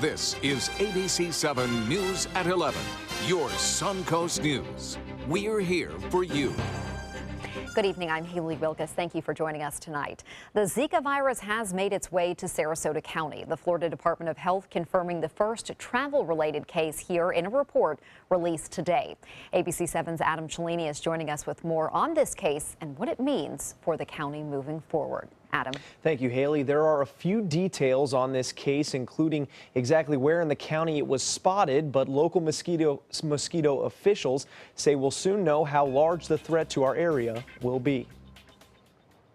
This is ABC 7 News at 11, your Suncoast News. We're here for you. Good evening, I'm Haley Wilkes. Thank you for joining us tonight. The Zika virus has made its way to Sarasota County. The Florida Department of Health confirming the first travel-related case here in a report released today. ABC 7's Adam Cellini is joining us with more on this case and what it means for the county moving forward. Adam. Thank you, Haley. There are a few details on this case, including exactly where in the county it was spotted, but local mosquito officials say we'll soon know how large the threat to our area will be.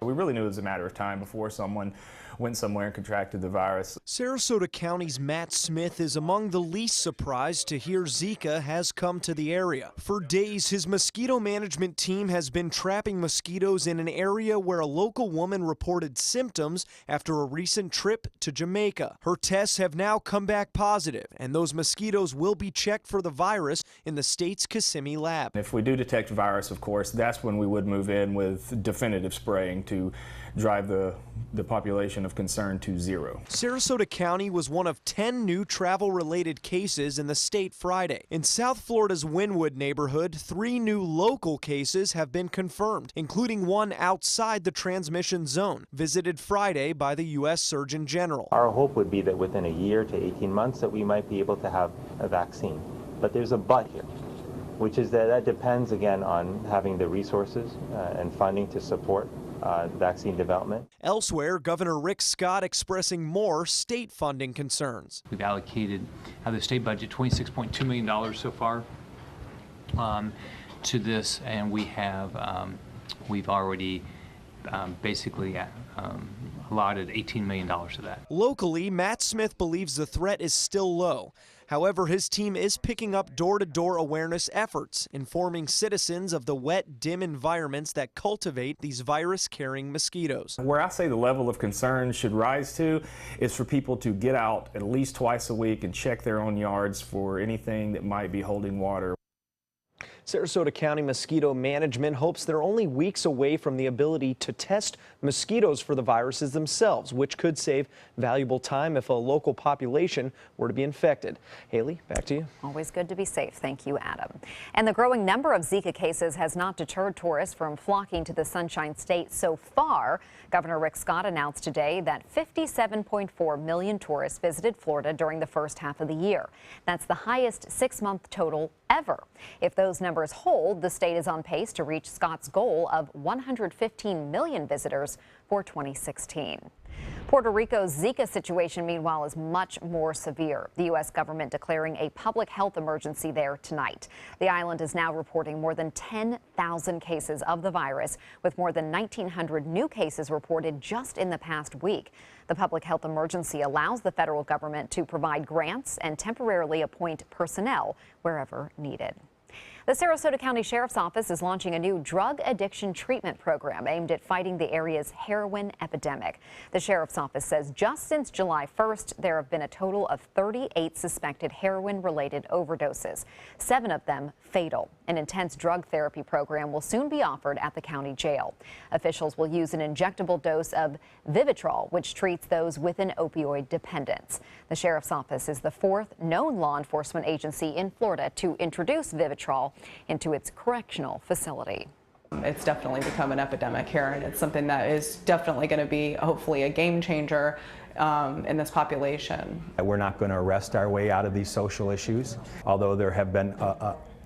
We really knew it was a matter of time before someone went somewhere and contracted the virus. Sarasota County's Matt Smith is among the least surprised to hear Zika has come to the area. For days, his mosquito management team has been trapping mosquitoes in an area where a local woman reported symptoms after a recent trip to Jamaica. Her tests have now come back positive, and those mosquitoes will be checked for the virus in the state's Kissimmee lab. If we do detect virus, of course, that's when we would move in with definitive spraying to drive the population of concern to zero. Sarasota County was one of 10 new travel-related cases in the state Friday. In South Florida's Wynwood neighborhood, 3 new local cases have been confirmed, including one outside the transmission zone, visited Friday by the U.S. Surgeon General. Our hope would be that within a year to 18 months that we might be able to have a vaccine. But there's a but here, which is that depends again on having the resources and funding to support vaccine development. Elsewhere, Governor Rick Scott expressing more state funding concerns. We've allocated out of the state budget $26.2 million so far to this, and we have we've already basically allotted $18 million to that. Locally, Matt Smith believes the threat is still low. However, his team is picking up door-to-door awareness efforts, informing citizens of the wet, dim environments that cultivate these virus-carrying mosquitoes. Where I say the level of concern should rise to is for people to get out at least twice a week and check their own yards for anything that might be holding water. Sarasota County Mosquito Management hopes they're only weeks away from the ability to test mosquitoes for the viruses themselves, which could save valuable time if a local population were to be infected. Haley, back to you. Always good to be safe. Thank you, Adam. And the growing number of Zika cases has not deterred tourists from flocking to the Sunshine State so far. Governor Rick Scott announced today that 57.4 million tourists visited Florida during the first half of the year. That's the highest 6-month total ever. If those numbers hold, the state is on pace to reach Scott's goal of 115 million visitors for 2016. Puerto Rico's Zika situation, meanwhile, is much more severe. The U.S. government declaring a public health emergency there tonight. The island is now reporting more than 10,000 cases of the virus, with more than 1,900 new cases reported just in the past week. The public health emergency allows the federal government to provide grants and temporarily appoint personnel wherever needed. The Sarasota County Sheriff's Office is launching a new drug addiction treatment program aimed at fighting the area's heroin epidemic. The Sheriff's Office says just since July 1st, there have been a total of 38 suspected heroin-related overdoses, 7 of them fatal. An intense drug therapy program will soon be offered at the county jail. Officials will use an injectable dose of Vivitrol, which treats those with an opioid dependence. The Sheriff's Office is the 4th known law enforcement agency in Florida to introduce Vivitrol into its correctional facility. It's definitely become an epidemic here, and it's something that is definitely going to be hopefully a game changer in this population. We're not going to arrest our way out of these social issues, although there have been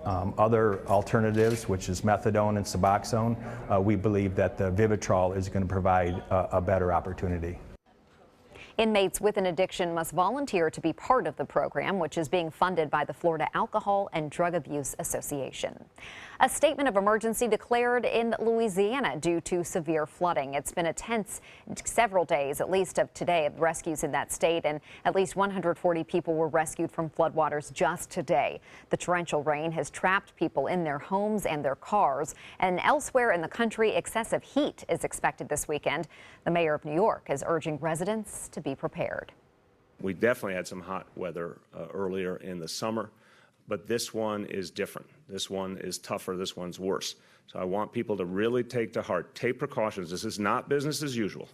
other alternatives, which is methadone and Suboxone. We believe that the Vivitrol is going to provide a better opportunity. Inmates with an addiction must volunteer to be part of the program, which is being funded by the Florida Alcohol and Drug Abuse Association. A statement of emergency declared in Louisiana due to severe flooding. It's been a tense several days, at least of today, of rescues in that state, and at least 140 people were rescued from floodwaters just today. The torrential rain has trapped people in their homes and their cars, and elsewhere in the country, excessive heat is expected this weekend. The mayor of New York is urging residents to be prepared. We definitely had some hot weather earlier in the summer, but this one is different. This one is tougher. This one's worse. So I want people to really take to heart, take precautions. This is not business as usual.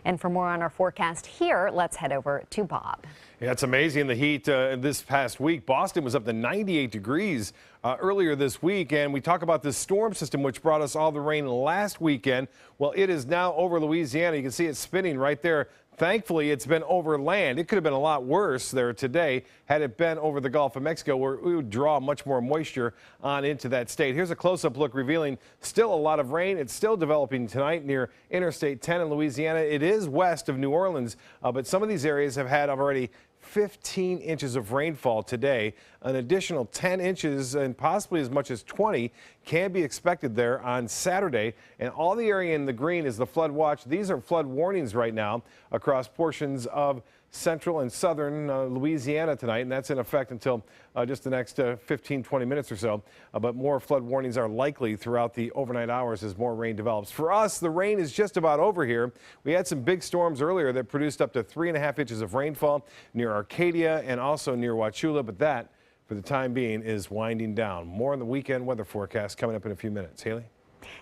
And for more on our forecast here, let's head over to Bob. Yeah, it's amazing the heat this past week. Boston was up to 98 degrees earlier this week, and we talk about this storm system which brought us all the rain last weekend. Well, it is now over Louisiana. You can see it spinning right there. Thankfully, it's been over land. It could have been a lot worse there today had it been over the Gulf of Mexico, where we would draw much more moisture on into that state. Here's a close-up look revealing still a lot of rain. It's still developing tonight near Interstate 10 in Louisiana. It is west of New Orleans, but some of these areas have had already 15 inches of rainfall today. An additional 10 inches and possibly as much as 20 can be expected there on Saturday. And all the area in the green is the flood watch. These are flood warnings right now across portions of central and southern Louisiana tonight, and that's in effect until just the next 15-20 minutes or so. But more flood warnings are likely throughout the overnight hours as more rain develops. For us, the rain is just about over here. We had some big storms earlier that produced up to 3.5 inches of rainfall near Arcadia and also near Wauchula, but that, for the time being, is winding down. More on the weekend weather forecast coming up in a few minutes. Haley?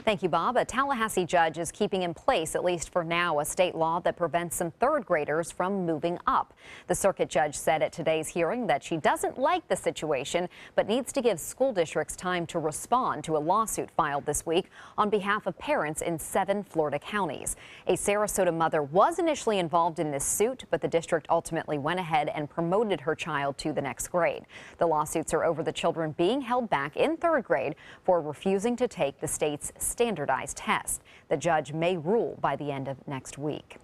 Thank you, Bob. A Tallahassee judge is keeping in place, at least for now, a state law that prevents some third graders from moving up. The circuit judge said at today's hearing that she doesn't like the situation, but needs to give school districts time to respond to a lawsuit filed this week on behalf of parents in 7 Florida counties. A Sarasota mother was initially involved in this suit, but the district ultimately went ahead and promoted her child to the next grade. The lawsuits are over the children being held back in 3rd grade for refusing to take the state's standardized test. The judge may rule by the end of next week.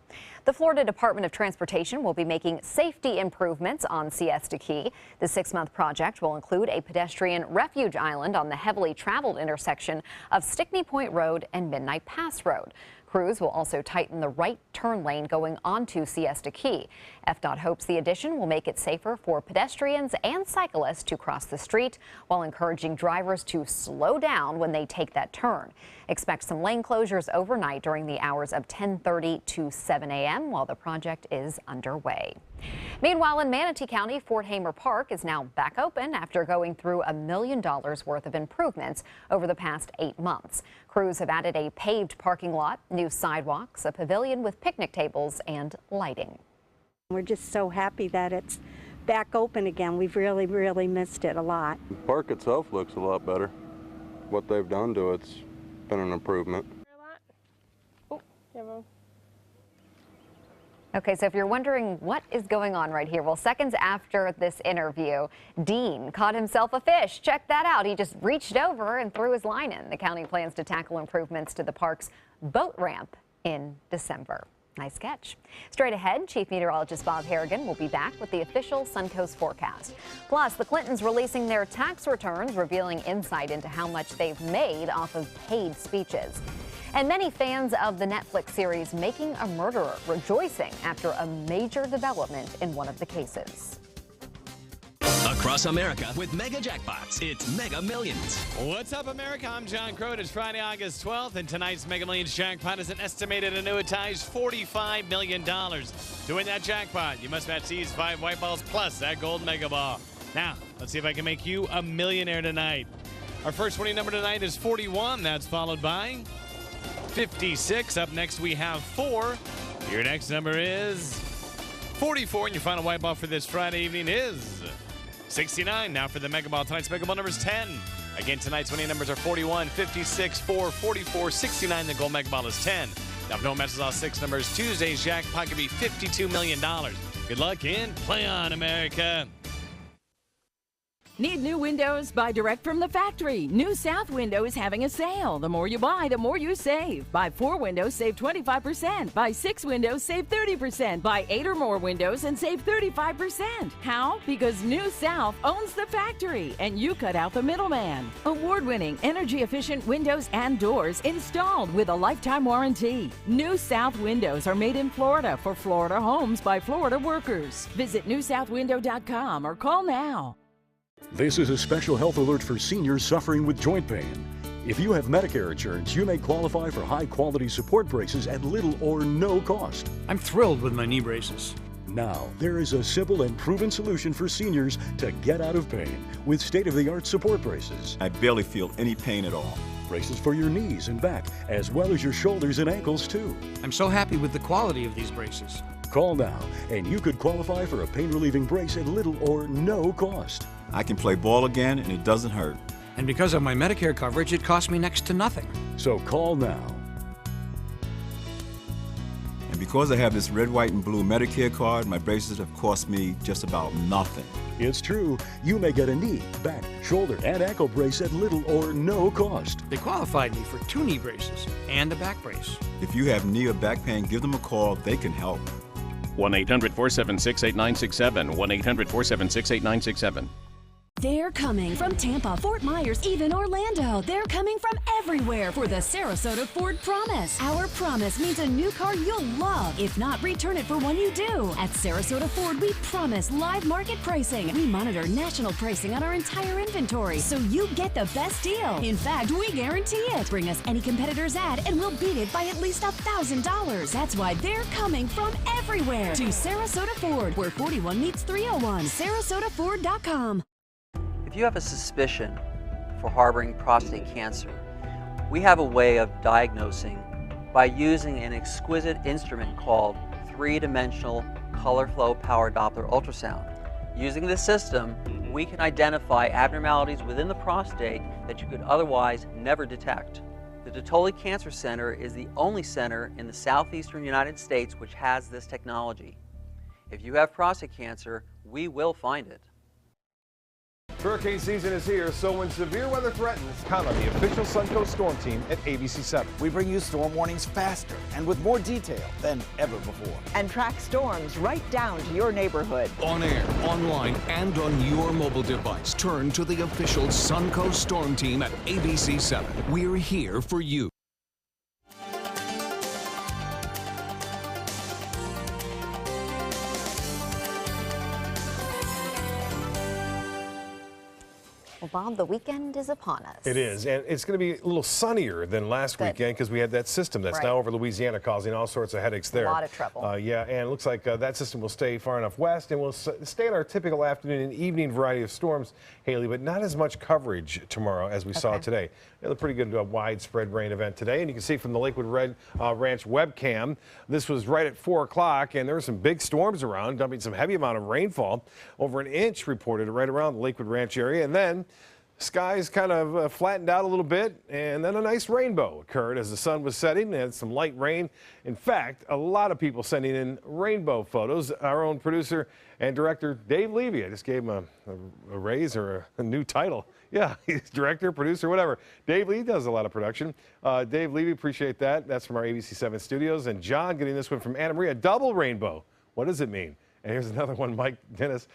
The Florida Department of Transportation will be making safety improvements on Siesta Key. The 6-month project will include a pedestrian refuge island on the heavily traveled intersection of Stickney Point Road and Midnight Pass Road. Crews will also tighten the right turn lane going onto Siesta Key. FDOT hopes the addition will make it safer for pedestrians and cyclists to cross the street while encouraging drivers to slow down when they take that turn. Expect some lane closures overnight during the hours of 10:30 to 7 a.m. while the project is underway. Meanwhile, in Manatee County, Fort Hamer Park is now back open after going through $1 million worth of improvements over the past 8 months. Crews have added a paved parking lot, new sidewalks, a pavilion with picnic tables, and lighting. We're just so happy that it's back open again. We've really missed it a lot. The park itself looks a lot better. What they've done to it's been an improvement. Oh, yeah, Okay, so if you're wondering what is going on right here, well, seconds after this interview, Dean caught himself a fish. Check that out. He just reached over and threw his line in. The county plans to tackle improvements to the park's boat ramp in December. Nice catch. Straight ahead, Chief Meteorologist Bob Harrigan will be back with the official Suncoast forecast. Plus, the Clintons releasing their tax returns, revealing insight into how much they've made off of paid speeches. And many fans of the Netflix series Making a Murderer rejoicing after a major development in one of the cases. Across America with Mega Jackpots, it's Mega Millions. What's up, America? I'm John Crode. It's Friday, August 12th, and tonight's Mega Millions jackpot is an estimated annuitized $45 million. To win that jackpot, you must match these 5 white balls plus that gold mega ball. Now, let's see if I can make you a millionaire tonight. Our first winning number tonight is 41. That's followed by 56. Up next, we have 4. Your next number is 44, and your final white ball for this Friday evening is 69. Now for the Mega Ball. Tonight's Mega Ball number is 10. Again, tonight's winning numbers are 41, 56, 4, 44, 69. The gold Mega Ball is 10. Now, if no one matches all 6 numbers, Tuesday's jackpot could be $52 million. Good luck and play on, America. Need new windows? Buy direct from the factory. New South Window is having a sale. The more you buy, the more you save. Buy 4 windows, save 25%. Buy 6 windows, save 30%. Buy 8 or more windows and save 35%. How? Because New South owns the factory and you cut out the middleman. Award-winning, energy-efficient windows and doors installed with a lifetime warranty. New South Windows are made in Florida for Florida homes by Florida workers. Visit newsouthwindow.com or call now. This is a special health alert for seniors suffering with joint pain. If you have Medicare insurance, you may qualify for high-quality support braces at little or no cost. I'm thrilled with my knee braces. Now, there is a simple and proven solution for seniors to get out of pain with state-of-the-art support braces. I barely feel any pain at all. Braces for your knees and back, as well as your shoulders and ankles, too. I'm so happy with the quality of these braces. Call now, and you could qualify for a pain-relieving brace at little or no cost. I can play ball again, and it doesn't hurt. And because of my Medicare coverage, it costs me next to nothing. So call now. And because I have this red, white, and blue Medicare card, my braces have cost me just about nothing. It's true. You may get a knee, back, shoulder, and ankle brace at little or no cost. They qualified me for 2 knee braces and a back brace. If you have knee or back pain, give them a call. They can help. 1-800-476-8967. 1-800-476-8967. They're coming from Tampa, Fort Myers, even Orlando. They're coming from everywhere for the Sarasota Ford Promise. Our promise means a new car you'll love. If not, return it for one you do. At Sarasota Ford, we promise live market pricing. We monitor national pricing on our entire inventory, so you get the best deal. In fact, we guarantee it. Bring us any competitor's ad, and we'll beat it by at least $1,000. That's why they're coming from everywhere to Sarasota Ford, where 41 meets 301. SarasotaFord.com. If you have a suspicion for harboring prostate cancer, we have a way of diagnosing by using an exquisite instrument called 3-dimensional color flow power Doppler ultrasound. Using this system, we can identify abnormalities within the prostate that you could otherwise never detect. The Dattoli Cancer Center is the only center in the southeastern United States which has this technology. If you have prostate cancer, we will find it. Hurricane season is here, so when severe weather threatens, count on the official Suncoast Storm Team at ABC7. We bring you storm warnings faster and with more detail than ever before. And track storms right down to your neighborhood. On air, online, and on your mobile device. Turn to the official Suncoast Storm Team at ABC7. We're here for you. Well, Bob, the weekend is upon us. It is, and it's going to be a little sunnier than last weekend because we had that system that's now over Louisiana causing all sorts of headaches there. A lot of trouble. Yeah, and it looks like that system will stay far enough west and will stay in our typical afternoon and evening variety of storms, Haley, but not as much coverage tomorrow as we saw today. It looked pretty good to a widespread rain event today, and you can see from the Lakewood Ranch webcam, this was right at 4 o'clock, and there were some big storms around, dumping some heavy amount of rainfall, over an inch reported right around the Lakewood Ranch area, and then skies kind of flattened out a little bit, and then a nice rainbow occurred as the sun was setting and some light rain. In fact, a lot of people sending in rainbow photos. Our own producer and director, Dave Levy, I just gave him a raise or a new title. Yeah, he's director, producer, whatever. Dave Levy does a lot of production. Dave Levy, appreciate that. That's from our ABC7 studios. And John getting this one from Anna Maria, double rainbow. What does it mean? And here's another one, Mike Dennis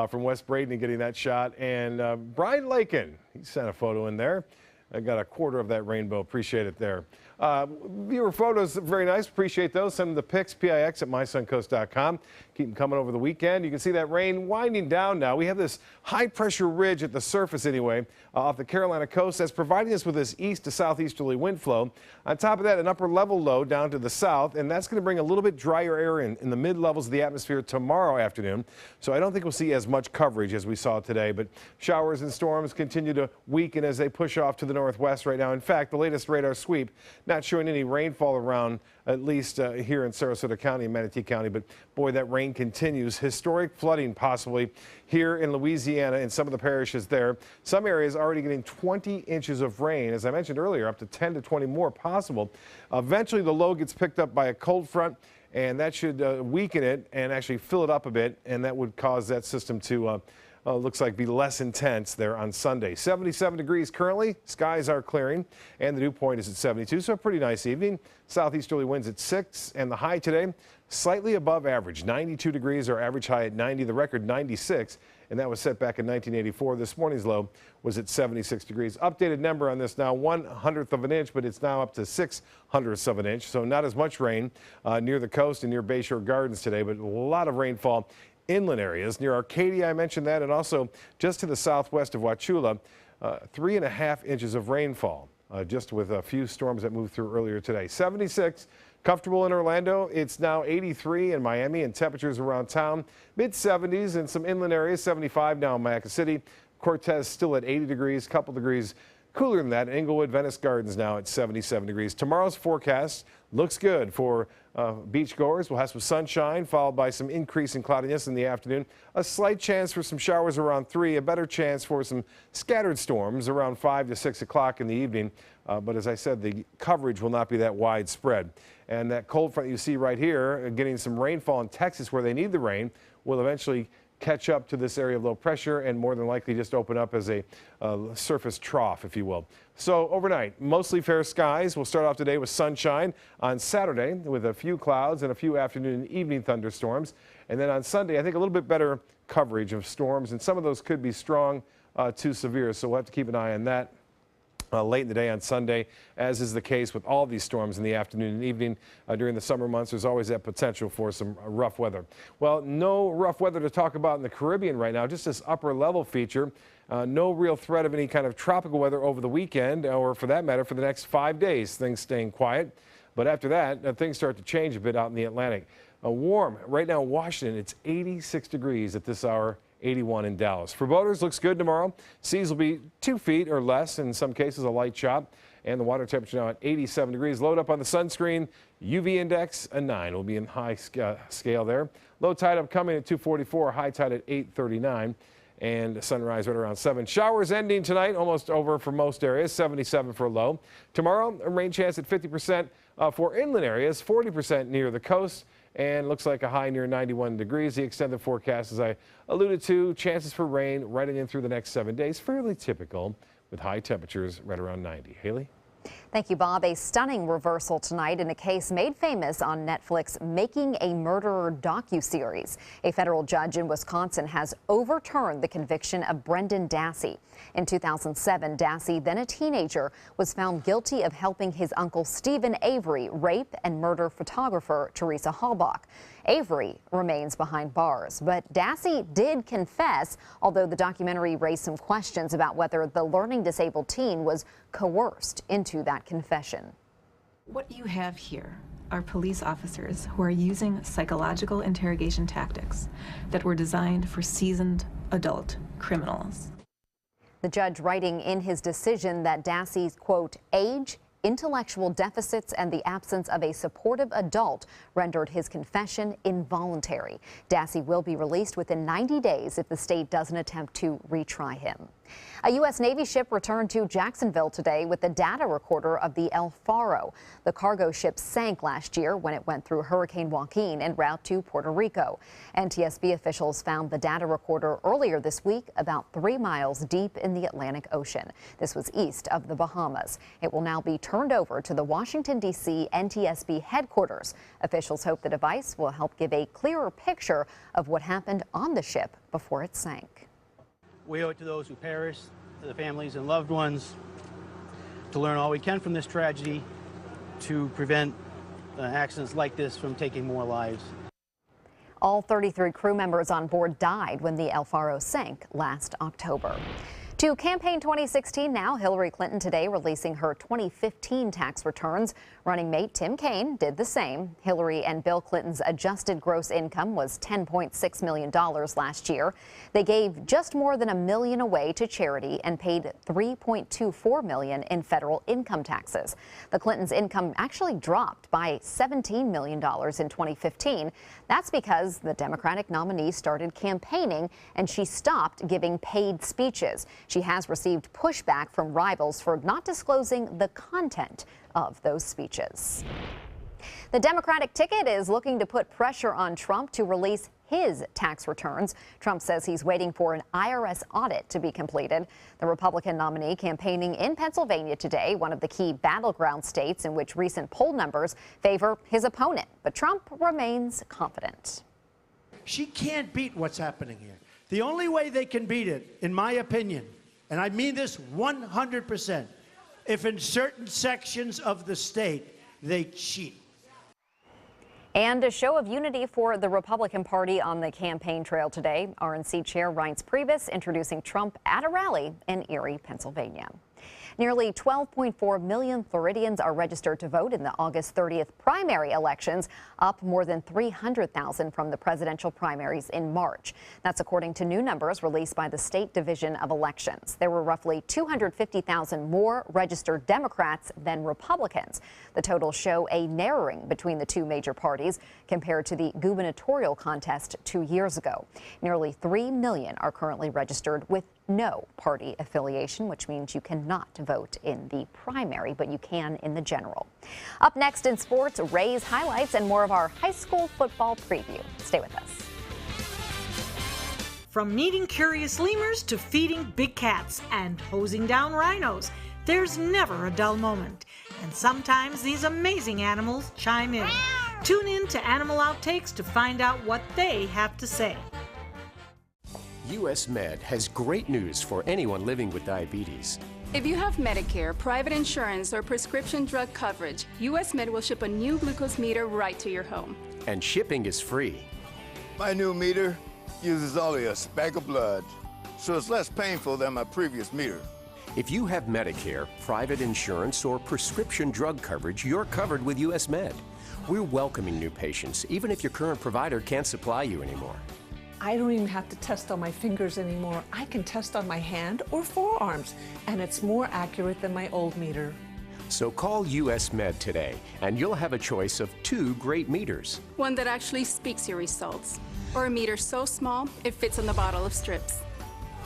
from West Braden getting that shot. And Brian Lakin, he sent a photo in there. I got a quarter of that rainbow. Appreciate it there. Viewer photos, very nice. Appreciate those. Send them the pics, PIX at mysuncoast.com. Keep them coming over the weekend. You can see that rain winding down now. We have this high pressure ridge at the surface anyway off the Carolina coast that's providing us with this east to southeasterly wind flow. On top of that, an upper level low down to the south, and that's going to bring a little bit drier air in the mid levels of the atmosphere tomorrow afternoon. So I don't think we'll see as much coverage as we saw today, but showers and storms continue to weaken as they push off to the northwest right now. In fact, the latest radar sweep not showing any rainfall around, at least here in Sarasota County and Manatee County, but boy, that rain continues. Historic flooding possibly here in Louisiana in some of the parishes there. Some areas already getting 20 inches of rain. As I mentioned earlier, up to 10 to 20 more possible. Eventually the low gets picked up by a cold front, and that should weaken it and actually fill it up a bit, and that would cause that system to looks like be less intense there on Sunday. 77 degrees currently. Skies are clearing, and the dew point is at 72, so a pretty nice evening. Southeasterly winds at 6, and the high today slightly above average. 92 degrees, our average high at 90, the record 96, and that was set back in 1984. This morning's low was at 76 degrees. Updated number on this now, 1/100th of an inch, but it's now up to 6/100ths of an inch, so not as much rain near the coast and near Bayshore Gardens today, but a lot of rainfall inland areas. Near Arcadia, I mentioned that, and also just to the southwest of Wauchula, 3.5 inches of rainfall, just with a few storms that moved through earlier today. 76, comfortable in Orlando. It's now 83 in Miami, and temperatures around town, mid-70s in some inland areas, 75 now in Mayaca City. Cortez still at 80 degrees, couple degrees Cooler than that, Inglewood, Venice Gardens now at 77 degrees. Tomorrow's forecast looks good for beachgoers. We'll have some sunshine followed by some increase in cloudiness in the afternoon. A slight chance for some showers around 3, a better chance for some scattered storms around 5 to 6 o'clock in the evening. But as I said, the coverage will not be that widespread. And that cold front you see right here, getting some rainfall in Texas where they need the rain, will eventually catch up to this area of low pressure and more than likely just open up as a surface trough, if you will. So overnight, mostly fair skies. We'll start off today with sunshine. On Saturday with a few clouds and a few afternoon and evening thunderstorms. And then on Sunday, I think a little bit better coverage of storms, and some of those could be strong to severe. So we'll have to keep an eye on that late in the day on Sunday, as is the case with all these storms in the afternoon and evening. During the summer months, there's always that potential for some rough weather. Well, no rough weather to talk about in the Caribbean right now, just this upper level feature. No real threat of any kind of tropical weather over the weekend, or for that matter, for the next 5 days, things staying quiet. But after that, things start to change a bit out in the Atlantic. Warm right now in Washington, it's 86 degrees at this hour. 81 in Dallas. For boaters, looks good tomorrow. Seas will be 2 feet or less, in some cases a light chop. And the water temperature now at 87 degrees. Load up on the sunscreen. UV index a 9. Will be in high scale there. Low tide upcoming at 2:44. High tide at 8:39. And sunrise right around 7. Showers ending tonight, almost over for most areas. 77 for a low. Tomorrow, a rain chance at 50% for inland areas, 40% near the coast. And looks like a high near 91 degrees. The extended forecast, as I alluded to, chances for rain right in through the next 7 days. Fairly typical with high temperatures right around 90. Haley? Thank you, Bob. A stunning reversal tonight in a case made famous on Netflix, Making a Murderer docuseries. A federal judge in Wisconsin has overturned the conviction of Brendan Dassey. In 2007, Dassey, then a teenager, was found guilty of helping his uncle Stephen Avery rape and murder photographer Teresa Halbach. Avery remains behind bars, but Dassey did confess, although the documentary raised some questions about whether the learning disabled teen was coerced into that confession. What you have here are police officers who are using psychological interrogation tactics that were designed for seasoned adult criminals. The judge writing in his decision that Dassey's, quote, age, intellectual deficits, and the absence of a supportive adult rendered his confession involuntary. Dassey will be released within 90 days if the state doesn't attempt to retry him. A U.S. Navy ship returned to Jacksonville today with the data recorder of the El Faro. The cargo ship sank last year when it went through Hurricane Joaquin en route to Puerto Rico. NTSB officials found the data recorder earlier this week about 3 miles deep in the Atlantic Ocean. This was east of the Bahamas. It will now be turned over to the Washington, D.C. NTSB headquarters. Officials hope the device will help give a clearer picture of what happened on the ship before it sank. We owe it to those who perished, to the families and loved ones, to learn all we can from this tragedy to prevent accidents like this from taking more lives. All 33 crew members on board died when the El Faro sank last October. To campaign 2016 now, Hillary Clinton today releasing her 2015 tax returns. Running mate Tim Kaine did the same. Hillary and Bill Clinton's adjusted gross income was $10.6 million last year. They gave just more than $1 million away to charity and paid $3.24 million in federal income taxes. The Clintons' income actually dropped by $17 million in 2015. That's because the Democratic nominee started campaigning and she stopped giving paid speeches. She has received pushback from rivals for not disclosing the content of those speeches. The Democratic ticket is looking to put pressure on Trump to release his tax returns. Trump says he's waiting for an IRS audit to be completed. The Republican nominee campaigning in Pennsylvania today, one of the key battleground states in which recent poll numbers favor his opponent. But Trump remains confident. She can't beat what's happening here. The only way they can beat it, in my opinion, and I mean this 100%, if in certain sections of the state they cheat. And a show of unity for the Republican Party on the campaign trail today. RNC Chair Reince Priebus introducing Trump at a rally in Erie, Pennsylvania. Nearly 12.4 million Floridians are registered to vote in the August 30th primary elections, up more than 300,000 from the presidential primaries in March. That's according to new numbers released by the State Division of Elections. There were roughly 250,000 more registered Democrats than Republicans. The totals show a narrowing between the two major parties compared to the gubernatorial contest 2 years ago. Nearly 3 million are currently registered with no party affiliation, which means you cannot vote in the primary, but you can in the general. Up next in sports, Rays highlights and more of our high school football preview. Stay with us. From meeting curious lemurs to feeding big cats and hosing down rhinos, there's never a dull moment. And sometimes these amazing animals chime in. Tune in to Animal Outtakes to find out what they have to say. US Med has great news for anyone living with diabetes. If you have Medicare, private insurance, or prescription drug coverage, US Med will ship a new glucose meter right to your home. And shipping is free. My new meter uses only a speck of blood, so it's less painful than my previous meter. If you have Medicare, private insurance, or prescription drug coverage, you're covered with US Med. We're welcoming new patients, even if your current provider can't supply you anymore. I don't even have to test on my fingers anymore. I can test on my hand or forearms, and it's more accurate than my old meter. So call US Med today, and you'll have a choice of 2 great meters. One that actually speaks your results, or a meter so small it fits on the bottle of strips.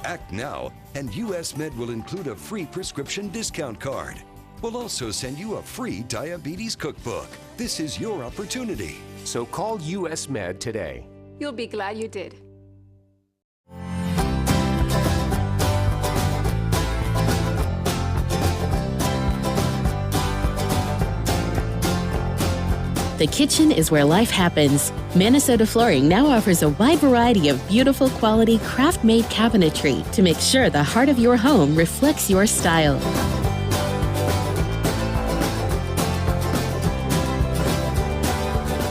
Act now, and US Med will include a free prescription discount card. We'll also send you a free diabetes cookbook. This is your opportunity. So call US Med today. You'll be glad you did. The kitchen is where life happens. Minnesota Flooring now offers a wide variety of beautiful quality craft-made cabinetry to make sure the heart of your home reflects your style.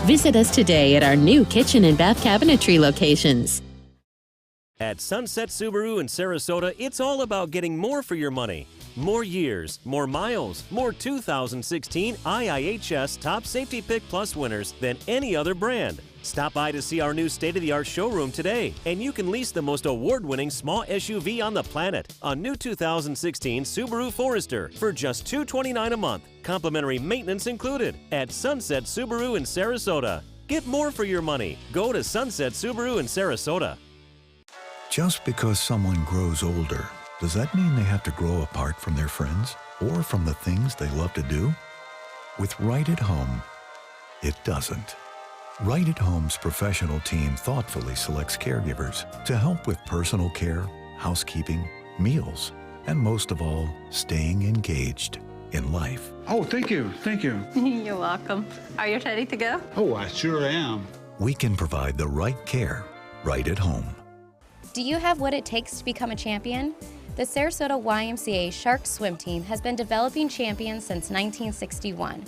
Visit us today at our new kitchen and bath cabinetry locations. At Sunset Subaru in Sarasota, it's all about getting more for your money. More years, more miles, more 2016 IIHS Top Safety Pick Plus winners than any other brand. Stop by to see our new state-of-the-art showroom today, and you can lease the most award-winning small SUV on the planet, a new 2016 Subaru Forester, for just $229 a month. Complimentary maintenance included at Sunset Subaru in Sarasota. Get more for your money. Go to Sunset Subaru in Sarasota. Just because someone grows older, does that mean they have to grow apart from their friends or from the things they love to do? With Right at Home, it doesn't. Right at Home's professional team thoughtfully selects caregivers to help with personal care, housekeeping, meals, and most of all, staying engaged in life. Oh, thank you. Thank you. You're welcome. Are you ready to go? Oh, I sure am. We can provide the right care right at home. Do you have what it takes to become a champion? The Sarasota YMCA Sharks swim team has been developing champions since 1961.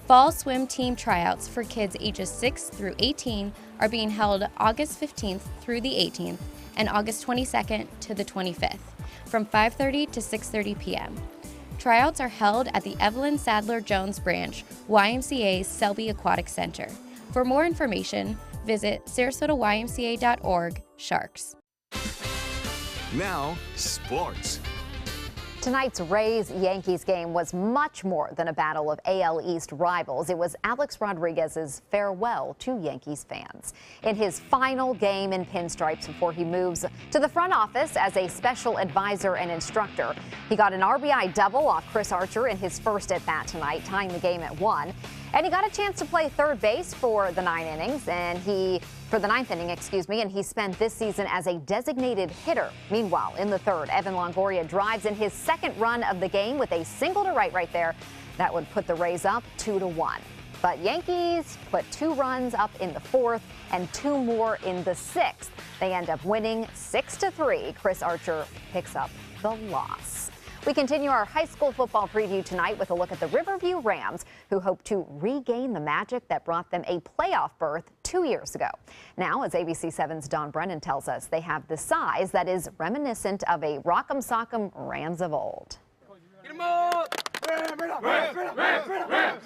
Fall swim team tryouts for kids ages 6 through 18 are being held August 15th through the 18th and August 22nd to the 25th from 5:30 to 6:30 p.m. Tryouts are held at the Evelyn Sadler Jones branch, YMCA's Selby Aquatic Center. For more information, visit sarasotaymca.org/sharks. Now, sports. Tonight's Rays-Yankees game was much more than a battle of AL East rivals. It was Alex Rodriguez's farewell to Yankees fans. In his final game in pinstripes before he moves to the front office as a special advisor and instructor, he got an RBI double off Chris Archer in his first at-bat tonight, tying the game at 1. And he got a chance to play third base for the ninth inning, and he spent this season as a designated hitter. Meanwhile, in the third, Evan Longoria drives in his second run of the game with a single to right there. That would put the Rays up 2-1. But Yankees put 2 runs up in the fourth and 2 more in the sixth. They end up winning 6-3. Chris Archer picks up the loss. We continue our high school football preview tonight with a look at the Riverview Rams, who hope to regain the magic that brought them a playoff berth 2 years ago. Now, as ABC 7's Don Brennan tells us, they have the size that is reminiscent of a Rock'em Sock'em Rams of old.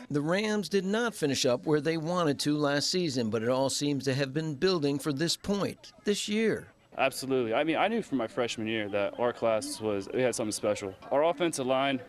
The Rams did not finish up where they wanted to last season, but it all seems to have been building for this point, this year. Absolutely. I mean, I knew from my freshman year that our class we had something special. Our offensive line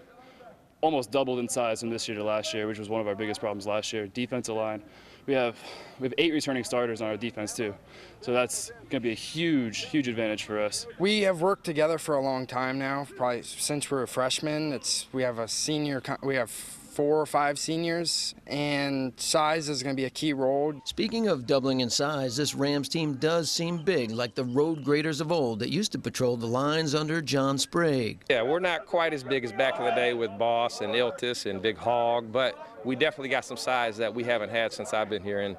almost doubled in size from this year to last year, which was one of our biggest problems last year. Defensive line, we have 8 returning starters on our defense too. So that's going to be a huge advantage for us. We have worked together for a long time now, probably since we were freshmen. We have 4 or 5 seniors, and size is going to be a key role. Speaking of doubling in size, this Rams team does seem big, like the road graders of old that used to patrol the lines under John Sprague. Yeah, we're not quite as big as back in the day with Boss and Iltis and Big Hog, but we definitely got some size that we haven't had since I've been here, and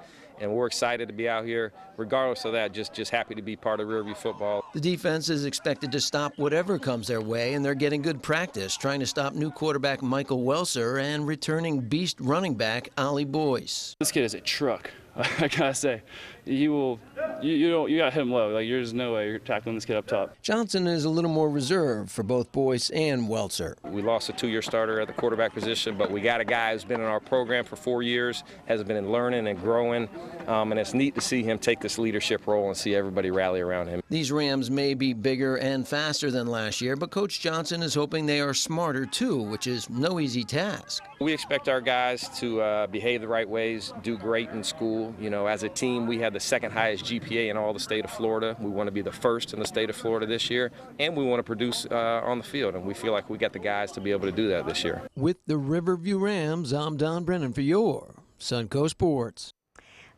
we're excited to be out here. Regardless of that, just happy to be part of Riverview football. The defense is expected to stop whatever comes their way, and they're getting good practice trying to stop new quarterback Michael Welser and returning beast running back Ollie Boyce. This kid is a truck. I gotta say, you gotta hit him low. Like, there's no way you're tackling this kid up top. Johnson is a little more reserved for both Boyce and Welser. We lost a 2-year starter at the quarterback position, but we got a guy who's been in our program for 4 years, has been learning and growing, and it's neat to see him take this leadership role and see everybody rally around him. These Rams may be bigger and faster than last year, but Coach Johnson is hoping they are smarter too, which is no easy task. We expect our guys to behave the right ways, do great in school. You know, as a team, we had the 2nd highest GPA in all the state of Florida. We want to be the 1st in the state of Florida this year, and we want to produce on the field, and we feel like we got the guys to be able to do that this year. With the Riverview Rams, I'm Don Brennan for your Suncoast Sports.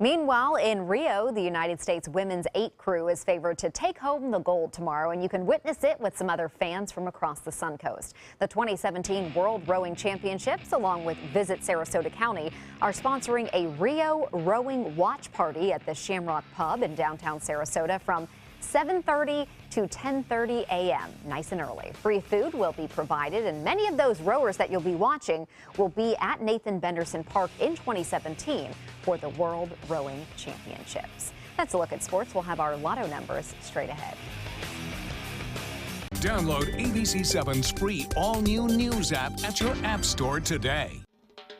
Meanwhile, in Rio, the United States women's 8 crew is favored to take home the gold tomorrow, and you can witness it with some other fans from across the Suncoast. The 2017 World Rowing Championships, along with Visit Sarasota County, are sponsoring a Rio rowing watch party at the Shamrock Pub in downtown Sarasota from 7:30 to 10:30 a.m. Nice and early. Free food will be provided, and many of those rowers that you'll be watching will be at Nathan Benderson Park in 2017 for the World Rowing Championships. That's a look at sports. We'll have our lotto numbers straight ahead. Download ABC7's free all-new news app at your app store today.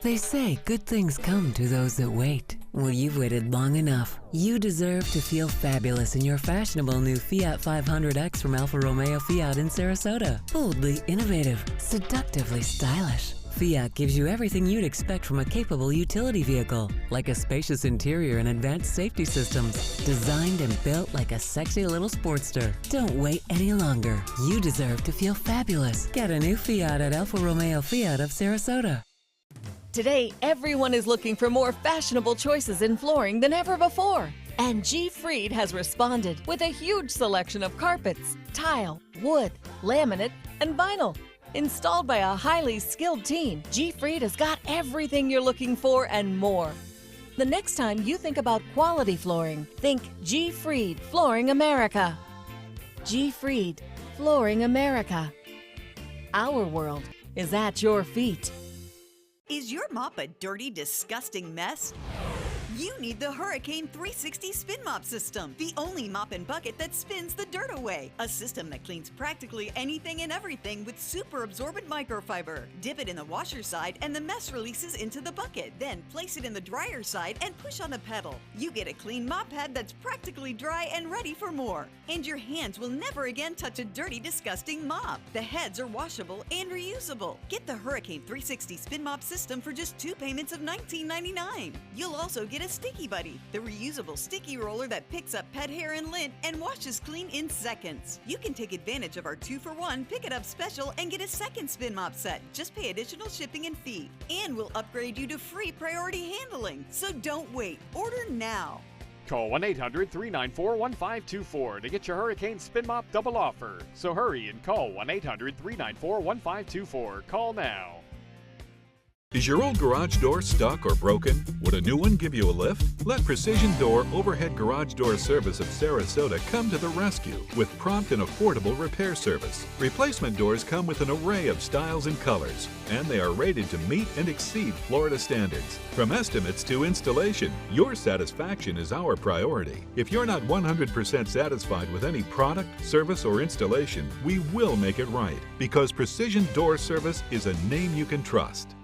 They say good things come to those that wait. Well, you've waited long enough. You deserve to feel fabulous in your fashionable new Fiat 500X from Alfa Romeo Fiat in Sarasota. Boldly innovative, seductively stylish. Fiat gives you everything you'd expect from a capable utility vehicle, like a spacious interior and advanced safety systems, designed and built like a sexy little Sportster. Don't wait any longer. You deserve to feel fabulous. Get a new Fiat at Alfa Romeo Fiat of Sarasota. Today, everyone is looking for more fashionable choices in flooring than ever before. And G. Fried has responded with a huge selection of carpets, tile, wood, laminate, and vinyl. Installed by a highly skilled team, G. Fried has got everything you're looking for and more. The next time you think about quality flooring, think G. Fried Flooring America. G. Fried Flooring America. Our world is at your feet. Is your mop a dirty, disgusting mess? You need the Hurricane 360 Spin Mop System, the only mop and bucket that spins the dirt away. A system that cleans practically anything and everything with super absorbent microfiber. Dip it in the washer side and the mess releases into the bucket. Then place it in the dryer side and push on the pedal. You get a clean mop pad that's practically dry and ready for more. And your hands will never again touch a dirty, disgusting mop. The heads are washable and reusable. Get the Hurricane 360 Spin Mop System for just 2 payments of $19.99. You'll also get a Sticky Buddy, the reusable sticky roller that picks up pet hair and lint and washes clean in seconds. You can take advantage of our 2-for-1 Pick It Up special and get a second spin mop set. Just pay additional shipping and fee. And we'll upgrade you to free priority handling. So don't wait. Order now. Call 1-800-394-1524 to get your Hurricane Spin Mop double offer. So hurry and call 1-800-394-1524. Call now. Is your old garage door stuck or broken? Would a new one give you a lift? Let Precision Door Overhead Garage Door Service of Sarasota come to the rescue with prompt and affordable repair service. Replacement doors come with an array of styles and colors, and they are rated to meet and exceed Florida standards. From estimates to installation, your satisfaction is our priority. If you're not 100% satisfied with any product, service, or installation, we will make it right, because Precision Door Service is a name you can trust.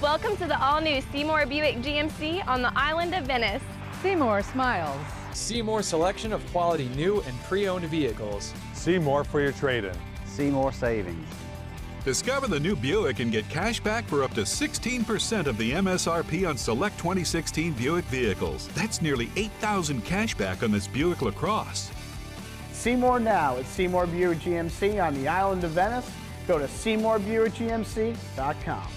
Welcome to the all-new Seymour Buick GMC on the island of Venice. Seymour smiles. Seymour selection of quality new and pre-owned vehicles. Seymour for your trade-in. Seymour savings. Discover the new Buick and get cash back for up to 16% of the MSRP on select 2016 Buick vehicles. That's nearly $8,000 cash back on this Buick LaCrosse. Seymour now at Seymour Buick GMC on the island of Venice. Go to SeymourBuickGMC.com.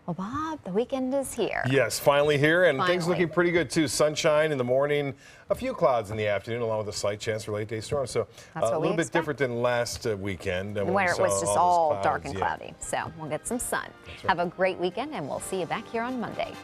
Well, Bob, the weekend is here. Yes, finally here, and Finally. things looking pretty good too. Sunshine in the morning, a few clouds in the afternoon, along with a slight chance for late day storms. So a little bit different than last weekend, when where we it saw was just those all clouds. dark and Yeah. cloudy. So we'll get some sun. That's right. Have a great weekend, and we'll see you back here on Monday.